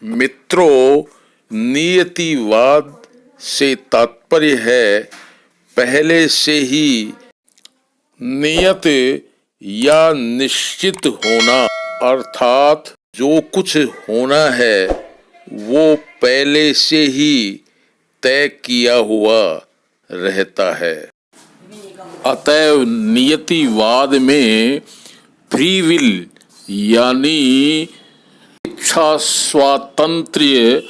मित्रों, नियतिवाद से तात्पर्य है पहले से ही नियत या निश्चित होना, अर्थात जो कुछ होना है वो पहले से ही तय किया हुआ रहता है। अतएव नियतिवाद में फ्री विल यानी इच्छा स्वातंत्र्य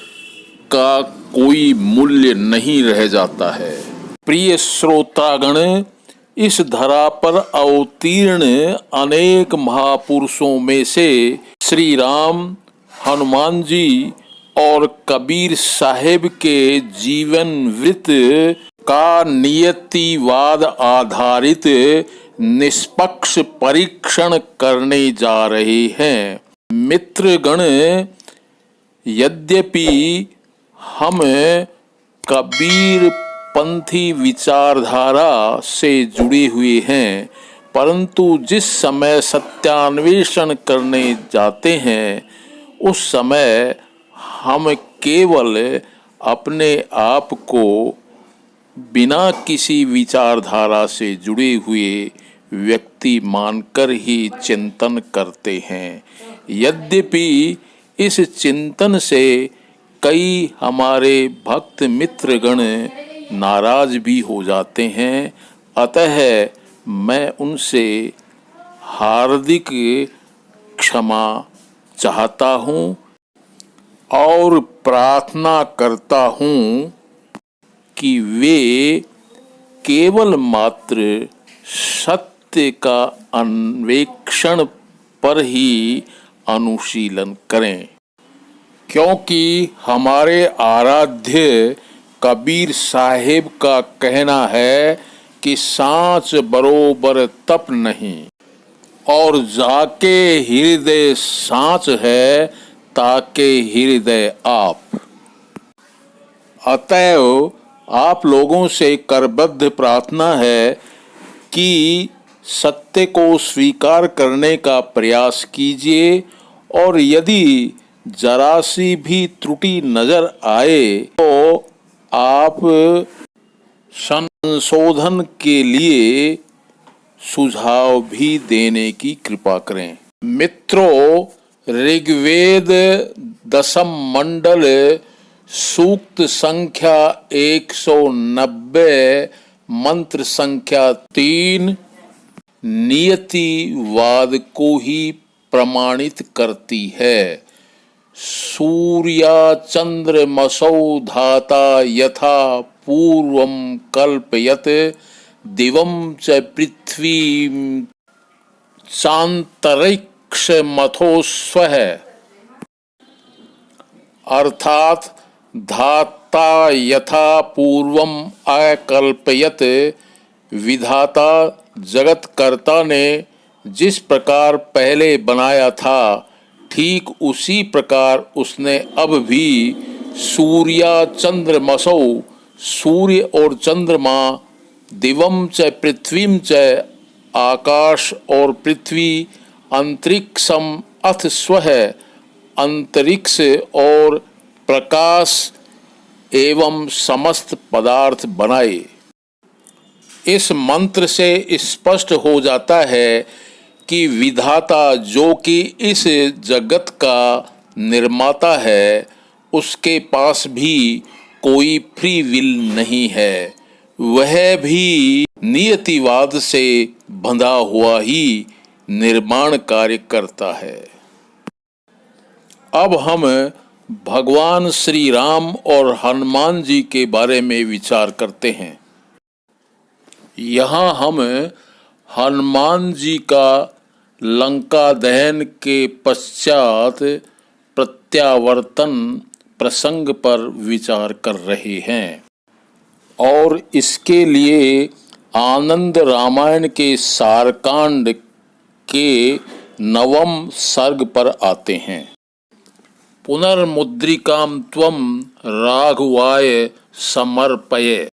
का कोई मूल्य नहीं रह जाता है। प्रिय श्रोतागण, इस धरा पर अवतीर्ण अनेक महापुरुषों में से श्री राम, हनुमान जी और कबीर साहेब के जीवन वृत्त का नियतिवाद आधारित निष्पक्ष परीक्षण करने जा रहे हैं। मित्रगण, यद्यपि हम कबीर पंथी विचारधारा से जुड़े हुए हैं, परंतु जिस समय सत्यान्वेषण करने जाते हैं उस समय हम केवल अपने आप को बिना किसी विचारधारा से जुड़े हुए व्यक्ति मानकर ही चिंतन करते हैं। यद्यपि इस चिंतन से कई हमारे भक्त मित्रगण नाराज भी हो जाते हैं, अतः मैं उनसे हार्दिक क्षमा चाहता हूँ और प्रार्थना करता हूँ कि वे केवल मात्र सत्य का अन्वेषण पर ही अनुशीलन करें, क्योंकि हमारे आराध्य कबीर साहेब का कहना है कि सांच बरोबर तप नहीं और जाके हृदय सांच है ताके हृदय आप। अतएव आप लोगों से करबद्ध प्रार्थना है कि सत्य को स्वीकार करने का प्रयास कीजिए और यदि जरा सी भी त्रुटि नजर आए तो आप संशोधन के लिए सुझाव भी देने की कृपा करें। मित्रों, ऋग्वेद दशम मंडल सूक्त संख्या 190 मंत्र संख्या 3 नियतिवाद को ही प्रमाणित करती है। सूर्या चंद्रमसौ धाता यथा पूर्वं कल्पयत दिवं च पृथ्वीं चान्तरिक्षमथो स्वः। अर्थात धाता यथा पूर्वम अकल्पयत, विधाता जगतकर्ता ने जिस प्रकार पहले बनाया था ठीक उसी प्रकार उसने अब भी सूर्या चंद्रमसौ, सूर्य और चंद्रमा, दिवम च पृथ्वीम च, आकाश और पृथ्वी, अंतरिक्षम अथ स्वः, अंतरिक्ष और प्रकाश एवं समस्त पदार्थ बनाए। इस मंत्र से स्पष्ट हो जाता है कि विधाता जो कि इस जगत का निर्माता है उसके पास भी कोई फ्री विल नहीं है, वह भी नियतिवाद से बंधा हुआ ही निर्माण कार्य करता है। अब हम भगवान श्री राम और हनुमान जी के बारे में विचार करते हैं। यहाँ हम हनुमान जी का लंका दहन के पश्चात प्रत्यावर्तन प्रसंग पर विचार कर रहे हैं और इसके लिए आनंद रामायण के सारकांड के 9वें सर्ग पर आते हैं। पुनर्मुद्रिकां त्वं राघवाय समर्पय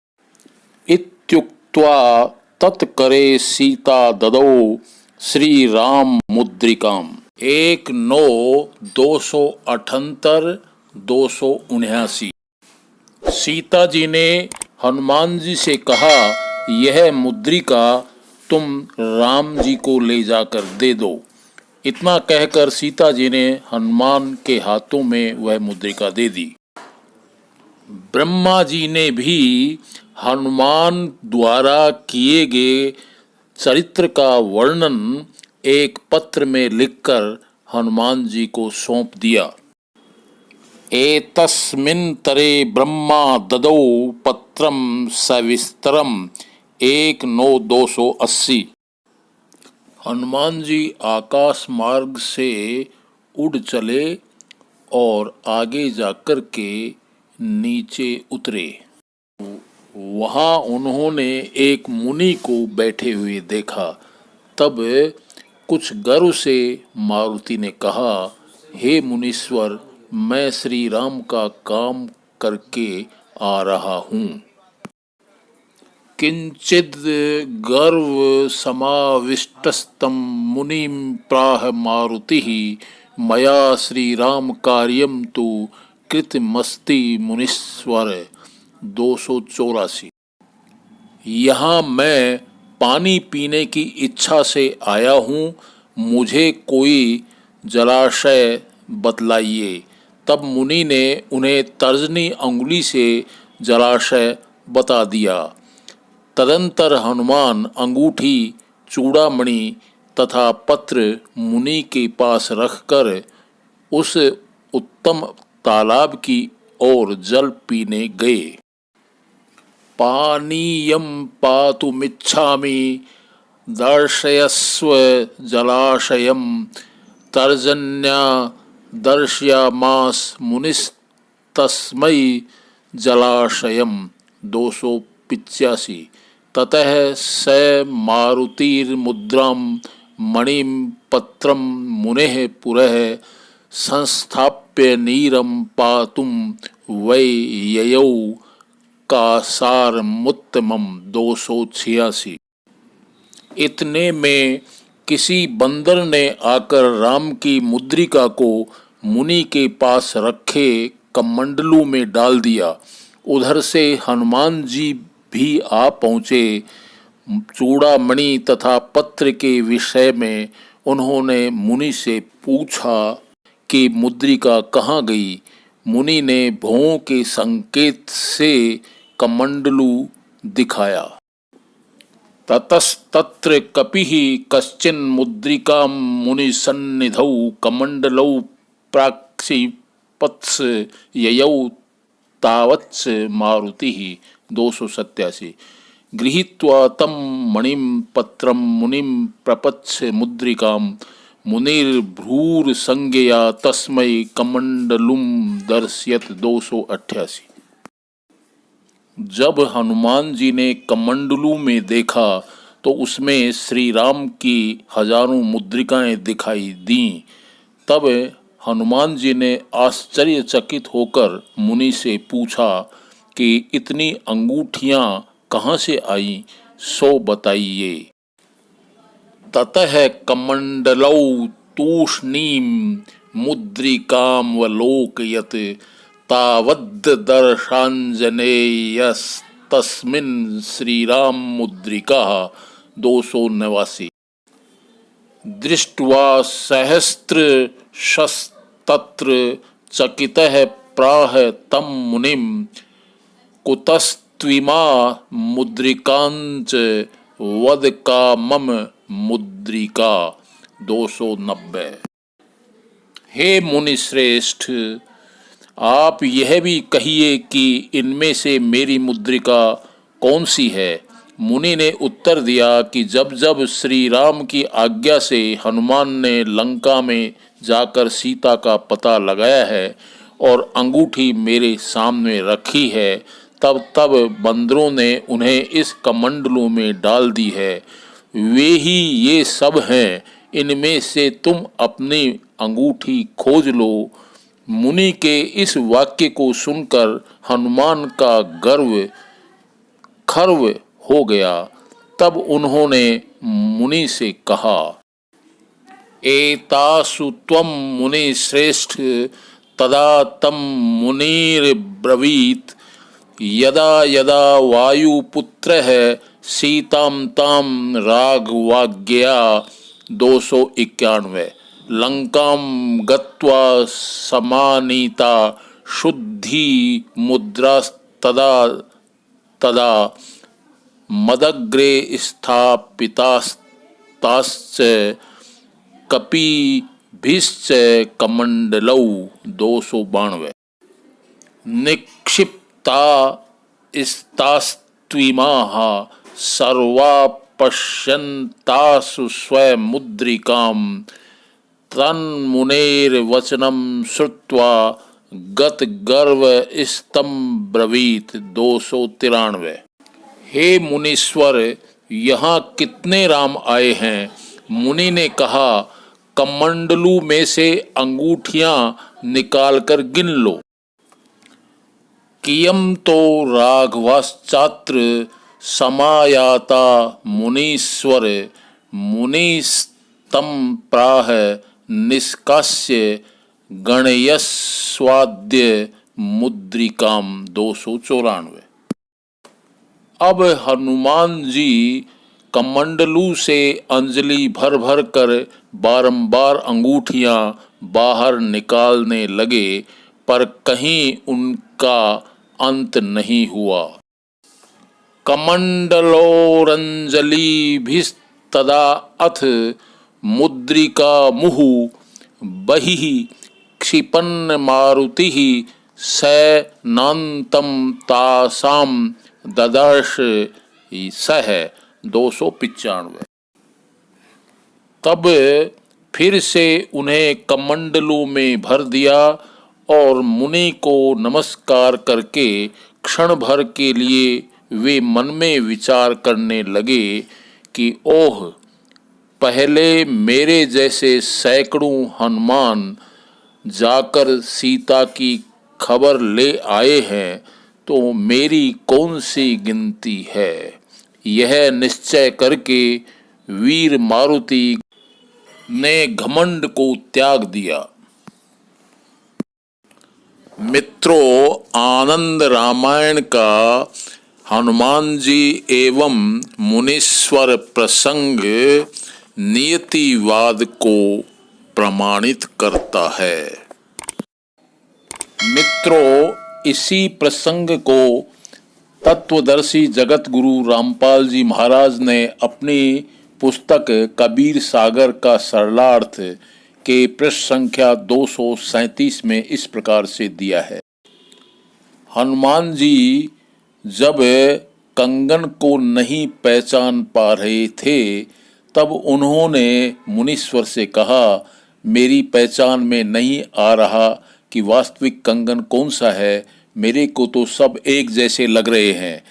इत्युक्त्वा तत्करे सीता ददौ श्री राम मुद्रिकाम। 1/9/278 279। सीता जी ने हनुमान जी से कहा, यह मुद्रिका तुम राम जी को ले जाकर दे दो। इतना कहकर सीता जी ने हनुमान के हाथों में वह मुद्रिका दे दी। ब्रह्मा जी ने भी हनुमान द्वारा किए गए चरित्र का वर्णन एक पत्र में लिखकर हनुमान जी को सौंप दिया। एतस्मिन् तरे ब्रह्मा ददौ पत्रम सविस्तरम 1/9/280। हनुमान जी आकाश मार्ग से उड़ चले और आगे जाकर के नीचे उतरे। वहाँ उन्होंने एक मुनि को बैठे हुए देखा। तब कुछ गर्व से मारुति ने कहा, हे मुनीश्वर, मैं श्री राम का काम करके आ रहा हूँ। किंचिद गर्व समाविष्टस्तम मुनिम प्राह मारुति मया श्री राम कार्यम तु कृतमस्ति मुनीश्वर। 284। यहाँ मैं पानी पीने की इच्छा से आया हूँ, मुझे कोई जलाशय बतलाइए। तब मुनि ने उन्हें तर्जनी अंगुली से जलाशय बता दिया। तदंतर हनुमान अंगूठी, चूड़ामणि तथा पत्र मुनि के पास रखकर उस उत्तम तालाब की ओर जल पीने गए। पानीयं पातुमिच्छामि दर्शयस्व जलाशयं तर्जन्या दर्शयामास मुनिस्तस्मै जलाशयम्। 285। ततः स मारुतिर्मुद्रां मणिं पत्रं मुनेः पुरः संस्थाप्य नीरं पातुं वै ययौ कासारमुत्तमम्। 286। इतने में किसी बंदर ने आकर राम की मुद्रिका को मुनि के पास रखे कमंडलू में डाल दिया। उधर से हनुमान जी भी आ पहुँचे। चूड़ामणि तथा पत्र के विषय में उन्होंने मुनि से पूछा कि मुद्रिका कहाँ गई। मुनि ने भौं के संकेत से कमंडलू दिखाया। ततस्तत्र कपिः कश्चिन् मुद्रिकां मुनिसन्निधौ कमंडलौ प्राक्षिपत्स ययौ तावत्स मारुतिः। 287। गृहीत्वा तं मणिं पत्रं मुनिं प्रपच्छ मुद्रिकां मुनिर्भ्रूर्संज्ञया तस्मै कमंडलुम दर्शयत। 288। जब हनुमान जी ने कमंडलू में देखा तो उसमें श्री राम की हजारों मुद्रिकाएं दिखाई दीं। तब हनुमान जी ने आश्चर्यचकित होकर मुनि से पूछा कि इतनी अंगूठियां कहाँ से आईं, सो बताइए। ततः कमंडलौ तूष्णीं मुद्रिकामवलोकयत् तावद्दर्शाञ्जनेयस्तस्मिन् श्रीराम मुद्रिका। 289। दृष्ट्वा सहस्रशस्तत्र चकितः प्राह तं मुनिं कुतस्त्विमा मुद्रिकांच वद का मम मुद्रिका। 290। हे मुनि श्रेष्ठ, आप यह भी कहिए कि इनमें से मेरी मुद्रिका कौन सी है। मुनि ने उत्तर दिया कि जब जब श्री राम की आज्ञा से हनुमान ने लंका में जाकर सीता का पता लगाया है और अंगूठी मेरे सामने रखी है, तब तब बंदरों ने उन्हें इस कमंडलू में डाल दी है। वे ही ये सब हैं, इनमें से तुम अपनी अंगूठी खोज लो। मुनि के इस वाक्य को सुनकर हनुमान का गर्व खर्व हो गया। तब उन्होंने मुनि से कहा, एतासु त्वं मुनि श्रेष्ठ तदा तं मुनिर्ब्रवीत् यदा यदा वायुपुत्रः सीतां तां राघवाज्ञया। 291। लंकां गत्वा समानीता शुद्धि मुद्रास्तदा तदा मदग्रे स्थापितास्ताश्च कपिभिश्च कमण्डलौ। 292। निक्षिप्ता स्तास्त्विमाः सर्वा पश्यन्तासु स्वमुद्रिकां तन्मुनेर्वचनं श्रुत्वा गतगर्वस्तं ब्रवीत्। 293। हे मुनीश्वर, यहाँ कितने राम आए हैं? मुनि ने कहा, कमंडलू में से अंगूठियां निकालकर गिन लो। कियम तो राघवाश्चात्र समायाता मुनीश्वर। मुनिस्तम प्राह निष्कास्य गणयस्वाद्य मुद्रिकाम। 294। अब हनुमान जी कमंडलू से अंजलि भर भर कर बारंबार अंगूठियां बाहर निकालने लगे, पर कहीं उनका अंत नहीं हुआ। कमंडलोरंजलिभिस्तदा अथ मुद्रिका मुहु बहिः क्षिपन्न मारुतिः सैनान्तं तासां ददर्श सह। 295। तब फिर से उन्हें कमंडलू में भर दिया और मुनि को नमस्कार करके क्षण भर के लिए वे मन में विचार करने लगे कि ओह, पहले मेरे जैसे सैकड़ों हनुमान जाकर सीता की खबर ले आए हैं, तो मेरी कौन सी गिनती है। यह निश्चय करके वीर मारुति ने घमंड को त्याग दिया। मित्रों, आनंद रामायण का हनुमान जी एवं मुनीश्वर प्रसंग नियतिवाद को प्रमाणित करता है। मित्रों, इसी प्रसंग को तत्वदर्शी जगत गुरु रामपाल जी महाराज ने अपनी पुस्तक कबीर सागर का सरलार्थ के पृष्ठ संख्या 237 में इस प्रकार से दिया है। हनुमान जी जब कंगन को नहीं पहचान पा रहे थे, तब उन्होंने मुनीश्वर से कहा, मेरी पहचान में नहीं आ रहा कि वास्तविक कंगन कौन सा है। मेरे को तो सब एक जैसे लग रहे हैं।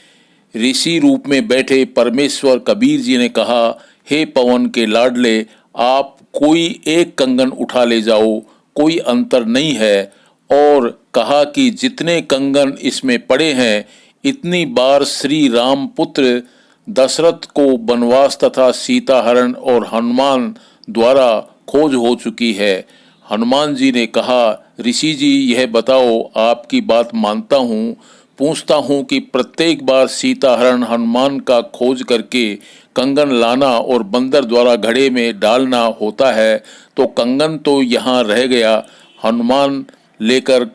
ऋषि रूप में बैठे परमेश्वर कबीर जी ने कहा, हे पवन के लाडले, आप कोई एक कंगन उठा ले जाओ, कोई अंतर नहीं है। और कहा कि जितने कंगन इसमें पड़े हैं, इतनी बार श्री राम पुत्र दशरथ को वनवास तथा सीता हरण और हनुमान द्वारा खोज हो चुकी है। हनुमान जी ने कहा, ऋषि जी, यह बताओ, आपकी बात मानता हूँ, पूछता हूँ कि प्रत्येक बार सीता हरण हनुमान का खोज करके कंगन लाना और बंदर द्वारा घड़े में डालना होता है, तो कंगन तो यहाँ रह गया, हनुमान लेकर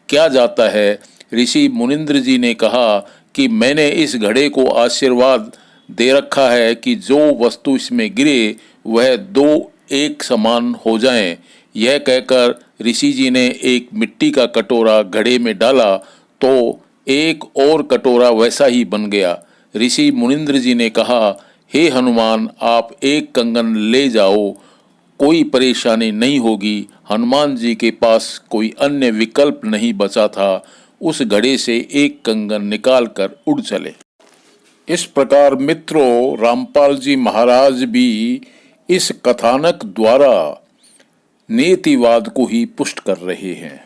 क्या जाता है। ऋषि मुनिंद्र जी ने कहा कि मैंने इस घड़े को आशीर्वाद दे रखा है कि जो वस्तु इसमें गिरे वह दो एक समान हो जाएं। यह कहकर ऋषि जी ने एक मिट्टी का कटोरा घड़े में डाला तो एक और कटोरा वैसा ही बन गया। ऋषि मुनिंद्र जी ने कहा, हे हनुमान, आप एक कंगन ले जाओ, कोई परेशानी नहीं होगी। हनुमान जी के पास कोई अन्य विकल्प नहीं बचा था, उस घड़े से एक कंगन निकालकर उड़ चले। इस प्रकार मित्रों, रामपाल जी महाराज भी इस कथानक द्वारा नीतिवाद को ही पुष्ट कर रहे हैं।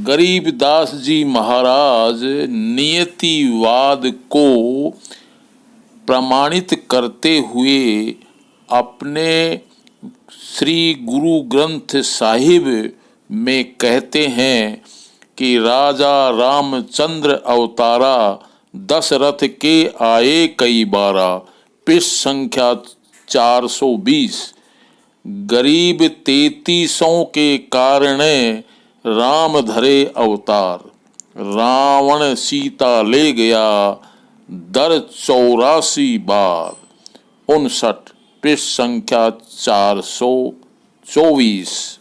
गरीबदास जी महाराज नियतिवाद को प्रमाणित करते हुए अपने श्री गुरु ग्रंथ साहिब में कहते हैं कि राजा रामचंद्र अवतारा, दशरथ के आए कई बारा। पृष्ठ संख्या 420। गरीब 33 के कारण राम धरे अवतार, रावण सीता ले गया दर 84 बार। 59। पृष्ठ संख्या 424।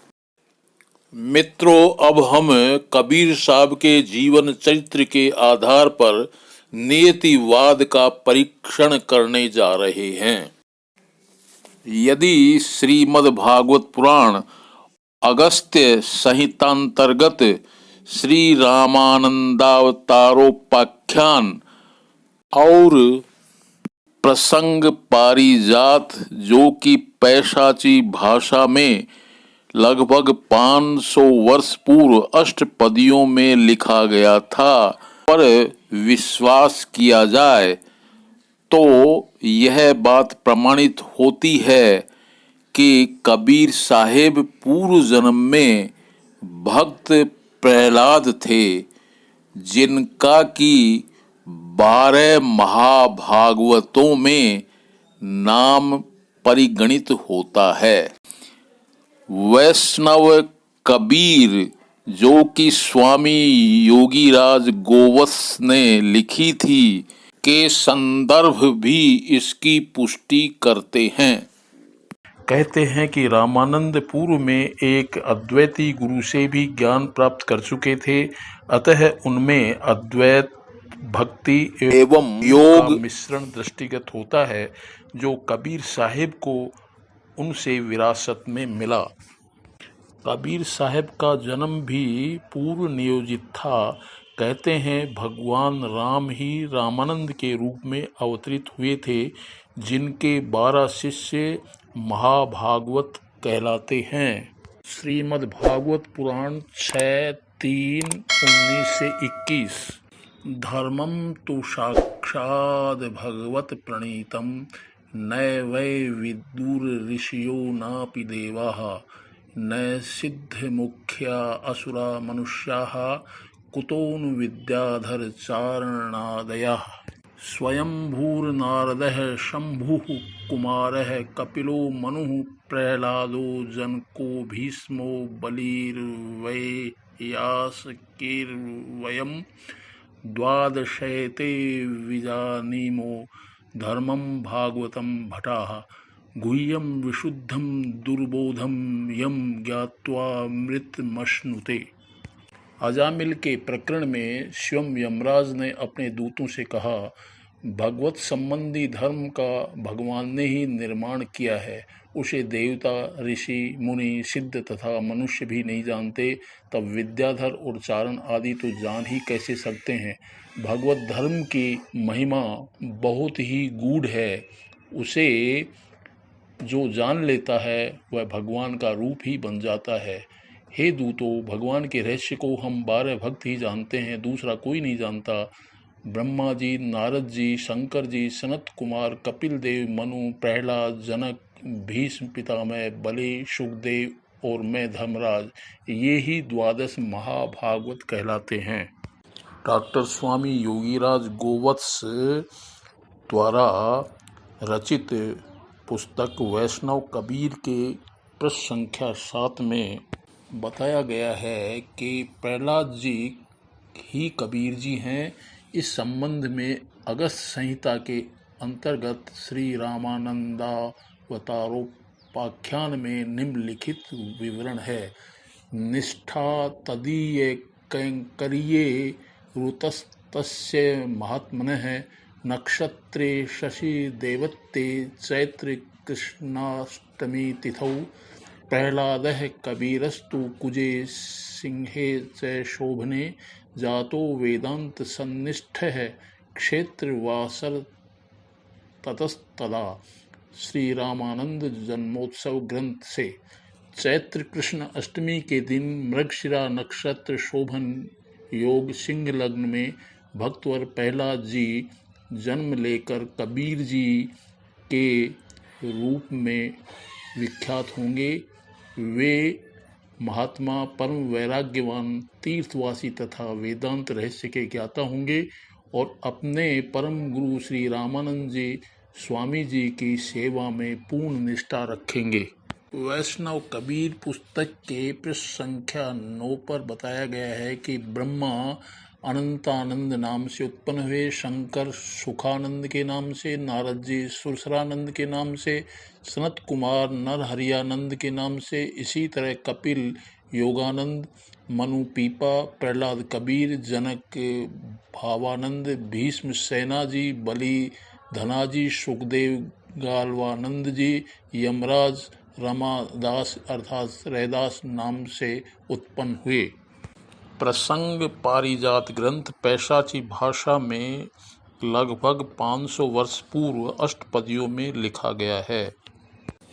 मित्रों, अब हम कबीर साहब के जीवन चरित्र के आधार पर नियतिवाद का परीक्षण करने जा रहे हैं। यदि श्रीमद् भागवत पुराण अगस्त्य संहितांतर्गत श्री रामानंदावतारोपाख्यान और प्रसंग पारिजात, जो कि पैशाची भाषा में लगभग 500 वर्ष पूर्व अष्टपदियों में लिखा गया था, पर विश्वास किया जाए तो यह बात प्रमाणित होती है कि कबीर साहेब पूर्व जन्म में भक्त प्रहलाद थे, जिनका कि 12 महाभागवतों में नाम परिगणित होता है। वैष्णव कबीर, जो कि स्वामी योगीराज गोवत्स ने लिखी थी, के संदर्भ भी इसकी पुष्टि करते हैं। कहते हैं कि रामानंद पूर्व में एक अद्वैती गुरु से भी ज्ञान प्राप्त कर चुके थे, अतः उनमें अद्वैत भक्ति एवं योग का मिश्रण दृष्टिगत होता है, जो कबीर साहिब को उनसे विरासत में मिला। कबीर साहब का जन्म भी पूर्व नियोजित था। कहते हैं भगवान राम ही रामानंद के रूप में अवतरित हुए थे, जिनके 12 शिष्य महाभागवत कहलाते हैं। श्रीमद् भागवत पुराण 6:3-19-21। धर्मं तु साक्षाद भगवत प्रणीतम, नैवै विदुर्ऋषियो नापि देवाः, न सिद्धमुख्या असुरा मनुष्याः, कुतोनु विद्याधर चारणादयः। स्वयंभूर्नारदः शंभुः कुमारः, कपिलो मनुः प्रह्लादो जनको भीष्मो बलिर्वैयासकीर्वयम्, द्वादशैते विजानीमो धर्मं भागवतं भटाः, गुह्यं विशुद्धं दुर्बोधं यं ज्ञात्वा मृतमश्नुते। अजामिल के प्रकरण में स्वयं यमराज ने अपने दूतों से कहा, भगवत संबंधी धर्म का भगवान ने ही निर्माण किया है, उसे देवता, ऋषि, मुनि, सिद्ध तथा मनुष्य भी नहीं जानते, तब विद्याधर और चारण आदि तो जान ही कैसे सकते हैं। भगवत धर्म की महिमा बहुत ही गूढ़ है, उसे जो जान लेता है वह भगवान का रूप ही बन जाता है। हे दूतों, भगवान के रहस्य को हम 12 भक्त ही जानते हैं, दूसरा कोई नहीं जानता। ब्रह्मा जी, नारद जी, शंकर जी, सनत कुमार, कपिल देव, मनु, प्रहलाद, जनक, भीष्म पितामह, बलि, सुखदेव और मैं धर्मराज, ये ही 12 महाभागवत कहलाते हैं। डॉक्टर स्वामी योगीराज गोवत्स द्वारा रचित पुस्तक वैष्णव कबीर के पृष्ठ संख्या 7 में बताया गया है कि प्रहलाद जी ही कबीर जी हैं। इस संबंध में अगस्त संहिता के अंतर्गत श्री रामानंदावतारोपाख्यान में निम्नलिखित विवरण है। निष्ठा तदीय कैंकर्ये ऋतस्तस्य महात्मनः, नक्षत्रे शशि देवत्ते चैत्र कृष्णाष्टमी तिथौ, प्रह्लादः कबीरस्तु कुजे सिंहे च शोभने, जातो वेदांत सन्निष्ठः क्षेत्रवासर ततस्तदा। श्री रामानंद जन्मोत्सव ग्रंथ से। चैत्र कृष्ण अष्टमी के दिन मृगशिरा नक्षत्र शोभन योग सिंह लग्न में भक्तवर प्रहलाद जी जन्म लेकर कबीर जी के रूप में विख्यात होंगे। वे महात्मा परम वैराग्यवान तीर्थवासी तथा वेदांत रहस्य के ज्ञाता होंगे और अपने परम गुरु श्री रामानंद जी स्वामी जी की सेवा में पूर्ण निष्ठा रखेंगे। वैष्णव कबीर पुस्तक के पृष्ठ संख्या 9 पर बताया गया है कि ब्रह्मा अनंतानंद नाम से उत्पन्न हुए, शंकर सुखानंद के नाम से, नारद जी सुरसरानंद के नाम से, सनत कुमार नरहरियानंद के नाम से, इसी तरह कपिल योगानंद, मनु पीपा, प्रहलाद कबीर, जनक भावानंद, भीष्म सेनाजी, बलि धनाजी, सुखदेव गालवानंद जी, यमराज रमादास अर्थात रैदास नाम से उत्पन्न हुए। प्रसंग पारिजात ग्रंथ पैशाची भाषा में लगभग 500 वर्ष पूर्व अष्टपदियों में लिखा गया है।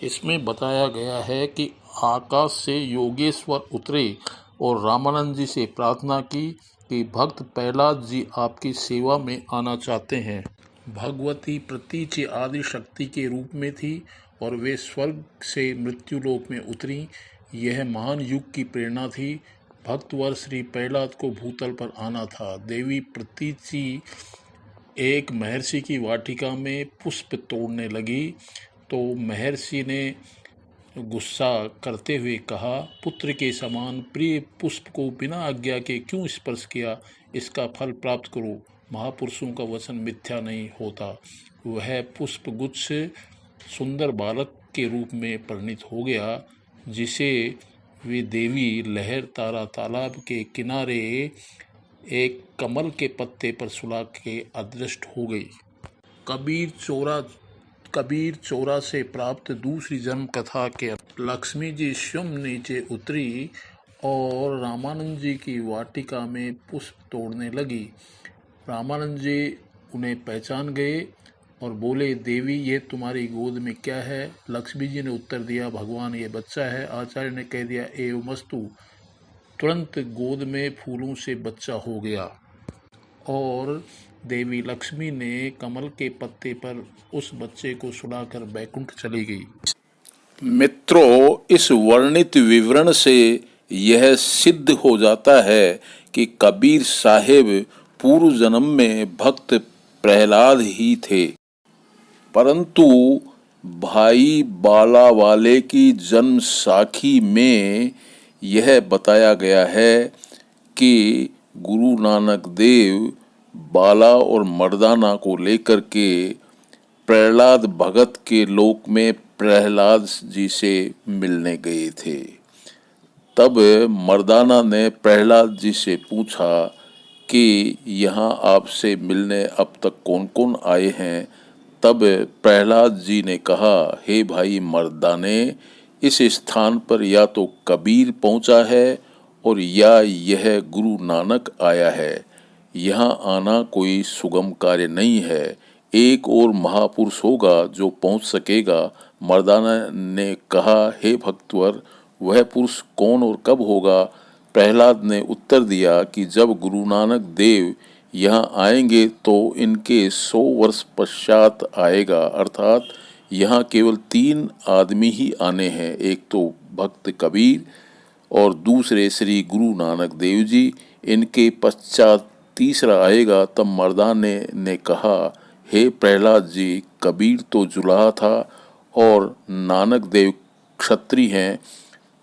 इसमें बताया गया है कि आकाश से योगेश्वर उतरे और रामानंद जी से प्रार्थना की कि भक्त प्रहलाद जी आपकी सेवा में आना चाहते हैं। भगवती प्रतीचि आदि शक्ति के रूप में थी और वे स्वर्ग से मृत्युलोक में उतरी। यह महान युग की प्रेरणा थी। भक्तवर श्री प्रहलाद को भूतल पर आना था। देवी प्रतीचि एक महर्षि की वाटिका में पुष्प तोड़ने लगी तो महर्षि ने गुस्सा करते हुए कहा, पुत्र के समान प्रिय पुष्प को बिना आज्ञा के क्यों स्पर्श किया? इसका फल प्राप्त करो। महापुरुषों का वचन मिथ्या नहीं होता। वह पुष्प गुच्छ सुंदर बालक के रूप में परिणित हो गया, जिसे वे देवी लहर तारा तालाब के किनारे एक कमल के पत्ते पर सुला के अदृष्ट हो गई। कबीर चौरा से प्राप्त दूसरी जन्म कथा के लक्ष्मी जी स्वयं नीचे उतरी और रामानंद जी की वाटिका में पुष्प तोड़ने लगी। रामानंद जी उन्हें पहचान गए और बोले, देवी ये तुम्हारी गोद में क्या है? लक्ष्मी जी ने उत्तर दिया, भगवान ये बच्चा है। आचार्य ने कह दिया, एवमस्तु। तुरंत गोद में फूलों से बच्चा हो गया और देवी लक्ष्मी ने कमल के पत्ते पर उस बच्चे को सुलाकर बैकुंठ चली गई। मित्रों, इस वर्णित विवरण से यह सिद्ध हो जाता है कि कबीर साहेब पूर्व जन्म में भक्त प्रहलाद ही थे, परंतु भाई बाला वाले की जन्म साखी में यह बताया गया है कि गुरु नानक देव बाला और मर्दाना को लेकर के प्रहलाद भगत के लोक में प्रहलाद जी से मिलने गए थे। तब मर्दाना ने प्रहलाद जी से पूछा कि यहाँ आपसे मिलने अब तक कौन कौन आए हैं? तब प्रहलाद जी ने कहा, हे भाई मर्दाने, इस स्थान पर या तो कबीर पहुँचा है और या यह गुरु नानक आया है। यहाँ आना कोई सुगम कार्य नहीं है। एक और महापुरुष होगा जो पहुँच सकेगा। मर्दाना ने कहा, हे भक्तवर, वह पुरुष कौन और कब होगा? प्रहलाद ने उत्तर दिया कि जब गुरु नानक देव यहाँ आएंगे तो इनके 100 वर्ष पश्चात आएगा। अर्थात यहाँ केवल 3 आदमी ही आने हैं, एक तो भक्त कबीर और दूसरे श्री गुरु नानक देव जी। इनके पश्चात तीसरा आएगा। तब मर्दाने ने कहा, हे प्रहलाद जी, कबीर तो जुलाहा था और नानक देव क्षत्रिय हैं,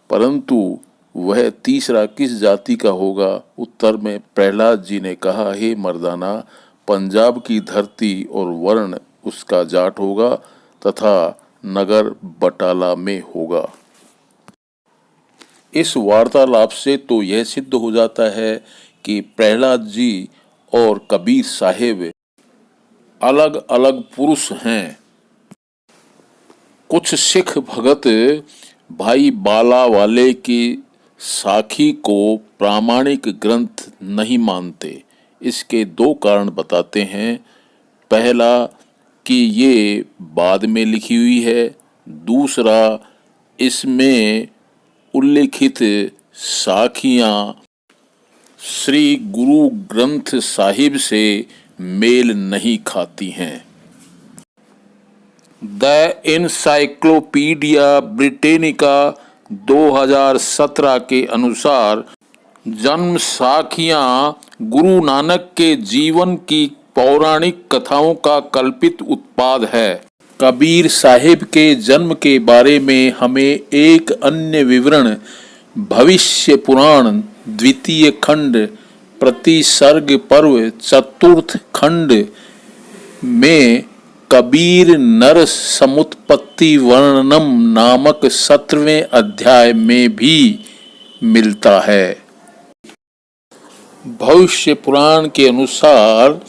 परंतु वह तीसरा किस जाति का होगा? उत्तर में प्रहलाद जी ने कहा, हे मर्दाना, पंजाब की धरती और वर्ण उसका जाट होगा तथा नगर बटाला में होगा। इस वार्तालाप से तो यह सिद्ध हो जाता है कि प्रहलाद जी और कबीर साहेब अलग अलग पुरुष हैं। कुछ सिख भगत भाई बाला वाले की साखी को प्रामाणिक ग्रंथ नहीं मानते। इसके 2 कारण बताते हैं। पहला कि ये बाद में लिखी हुई है, दूसरा इसमें उल्लिखित साखियाँ श्री गुरु ग्रंथ साहिब से मेल नहीं खाती हैं। द इनसाइक्लोपीडिया ब्रिटेनिका 2017 के अनुसार जन्म साखियां गुरु नानक के जीवन की पौराणिक कथाओं का कल्पित उत्पाद है। कबीर साहिब के जन्म के बारे में हमें एक अन्य विवरण भविष्य पुराण द्वितीय खंड प्रतिसर्ग पर्व चतुर्थ खंड में कबीर नर समुत्पत्ति वर्णनम नामक 17वें अध्याय में भी मिलता है। भविष्य पुराण के अनुसार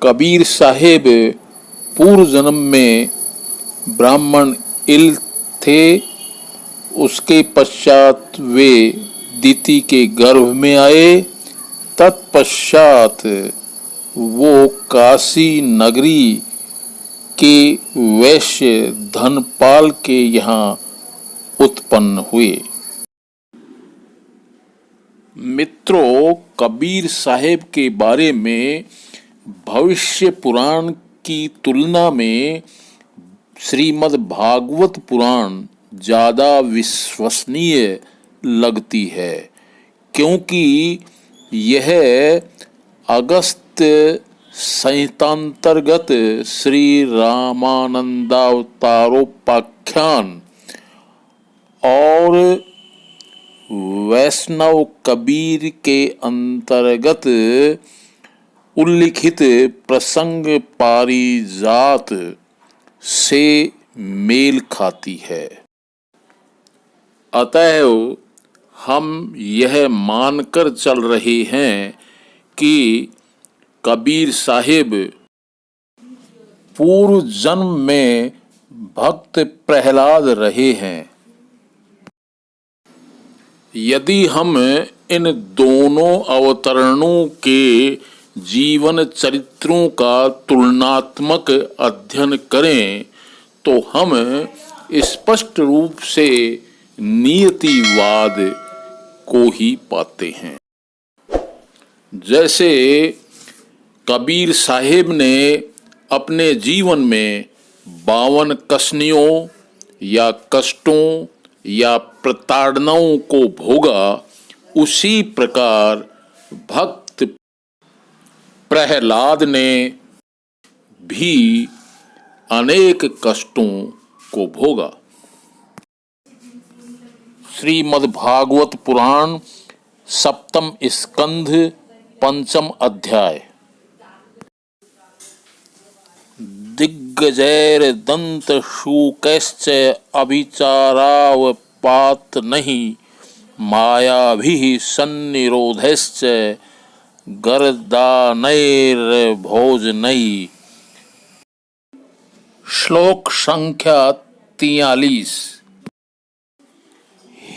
कबीर साहिब पूर्व जन्म में ब्राह्मण इल थे। उसके पश्चात वे दिति के गर्भ में आए। तत्पश्चात वो काशी नगरी के वैश्य धनपाल के यहाँ उत्पन्न हुए। मित्रों, कबीर साहिब के बारे में भविष्य पुराण की तुलना में श्रीमद् भागवत पुराण ज़्यादा विश्वसनीय लगती है, क्योंकि यह अगस्त्य संहितांतर्गत श्री रामानंदावतारोपाख्यान और वैष्णव कबीर के अंतर्गत उल्लिखित प्रसंग पारिजात से मेल खाती है। अतएव हम यह मानकर चल रहे हैं कि कबीर साहिब पूर्व जन्म में भक्त प्रहलाद रहे हैं। यदि हम इन दोनों अवतरणों के जीवन चरित्रों का तुलनात्मक अध्ययन करें तो हम स्पष्ट रूप से नियतिवाद को ही पाते हैं। जैसे कबीर साहिब ने अपने जीवन में 52 कसनियों या कष्टों या प्रताड़नाओं को भोगा, उसी प्रकार भक्त प्रहलाद ने भी अनेक कष्टों को भोगा। श्रीमद्भागवत पुराण सप्तम स्कंध पंचम अध्याय। दिग्गजैर दंत शूकैश्च अभिचारावपात नहीं मायाभिः सन्निरोधैश्च गर्दानैर्भोजनैः। श्लोक संख्या 43।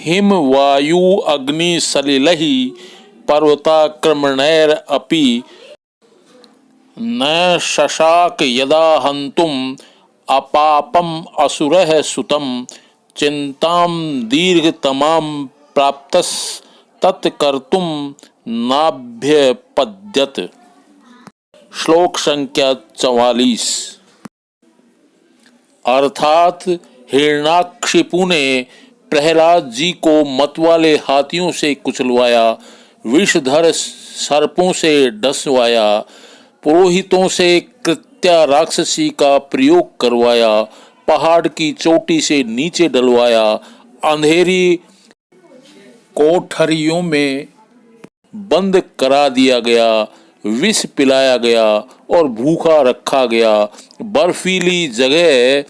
हिम वायु अग्नि सलिलैः पर्वताक्रमणैरपि न शशाक यदा हन्तुम् अपापम् असुरः सुतं चिन्तां दीर्घतमां प्राप्तस्तत्कर्तुं नाभ्यपद्यत। श्लोक संख्या 44। अर्थात हिरण्याक्षिपु ने प्रहलाद जी को मतवाले हाथियों से कुचलवाया, विषधर सर्पों से डसवाया, पुरोहितों से कृत्या राक्षसी का प्रयोग करवाया, पहाड़ की चोटी से नीचे डलवाया, अंधेरी कोठरियों में बंद करा दिया गया, विष पिलाया गया और भूखा रखा गया, बर्फीली जगह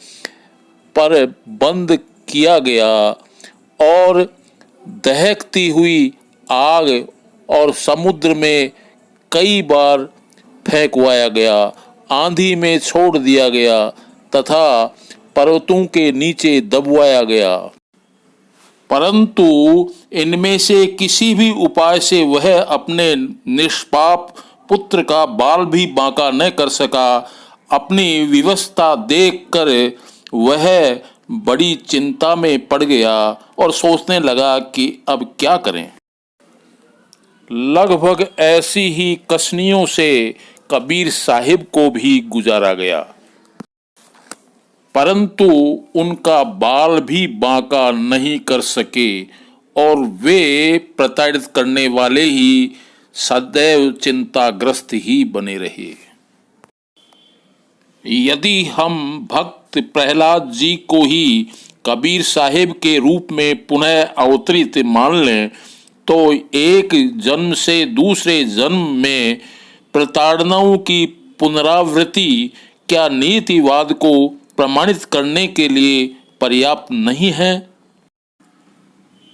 पर बंद किया गया और दहकती हुई आग और समुद्र में कई बार फेंकवाया गया, आंधी में छोड़ दिया गया तथा पर्वतों के नीचे दबवाया गया। परंतु इनमें से किसी भी उपाय से वह अपने निष्पाप पुत्र का बाल भी बांका न कर सका। अपनी विवशता देखकर वह बड़ी चिंता में पड़ गया और सोचने लगा कि अब क्या करें। लगभग ऐसी ही कसनियों से कबीर साहिब को भी गुजारा गया। परंतु उनका बाल भी बांका नहीं कर सके और वे प्रताड़ित करने वाले ही सदैव चिंताग्रस्त ही बने रहे। यदि हम भक्त प्रहलाद जी को ही कबीर साहिब के रूप में पुनः अवतरित मान लें तो एक जन्म से दूसरे जन्म में प्रताड़नाओं की पुनरावृत्ति क्या नीतिवाद को प्रमाणित करने के लिए पर्याप्त नहीं है?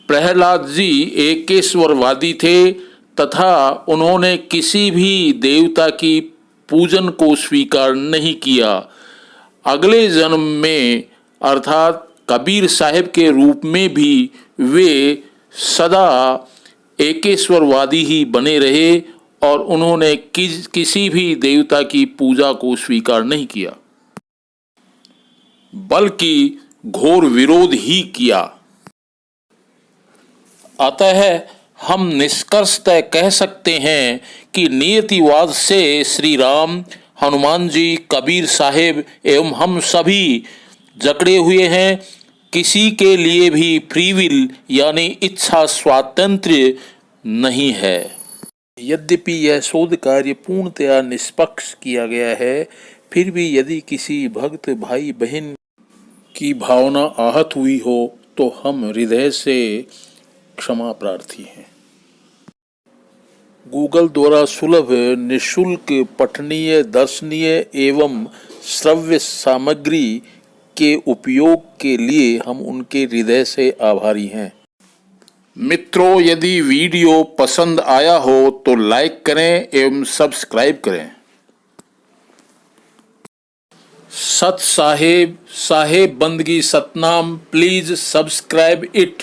प्रहलाद जी एकेश्वरवादी थे तथा उन्होंने किसी भी देवता की पूजन को स्वीकार नहीं किया। अगले जन्म में अर्थात कबीर साहिब के रूप में भी वे सदा एकेश्वरवादी ही बने रहे और उन्होंने किसी भी देवता की पूजा को स्वीकार नहीं किया, बल्कि घोर विरोध ही किया। अतः हम निष्कर्षतः कह सकते हैं कि नियतिवाद से श्री राम, हनुमान जी, कबीर साहिब एवं हम सभी जकड़े हुए हैं। किसी के लिए भी फ्री विल यानी इच्छा स्वातंत्र्य नहीं है। यद्यपि यह शोध कार्य पूर्णतया निष्पक्ष किया गया है, फिर भी यदि किसी भक्त भाई बहन की भावना आहत हुई हो तो हम हृदय से क्षमा प्रार्थी हैं। गूगल द्वारा सुलभ निःशुल्क पठनीय, दर्शनीय एवं श्रव्य सामग्री के उपयोग के लिए हम उनके हृदय से आभारी हैं। मित्रों, यदि वीडियो पसंद आया हो तो लाइक करें एवं सब्सक्राइब करें। सत साहेब, साहेब बंदगी सतनाम, प्लीज सब्सक्राइब इट।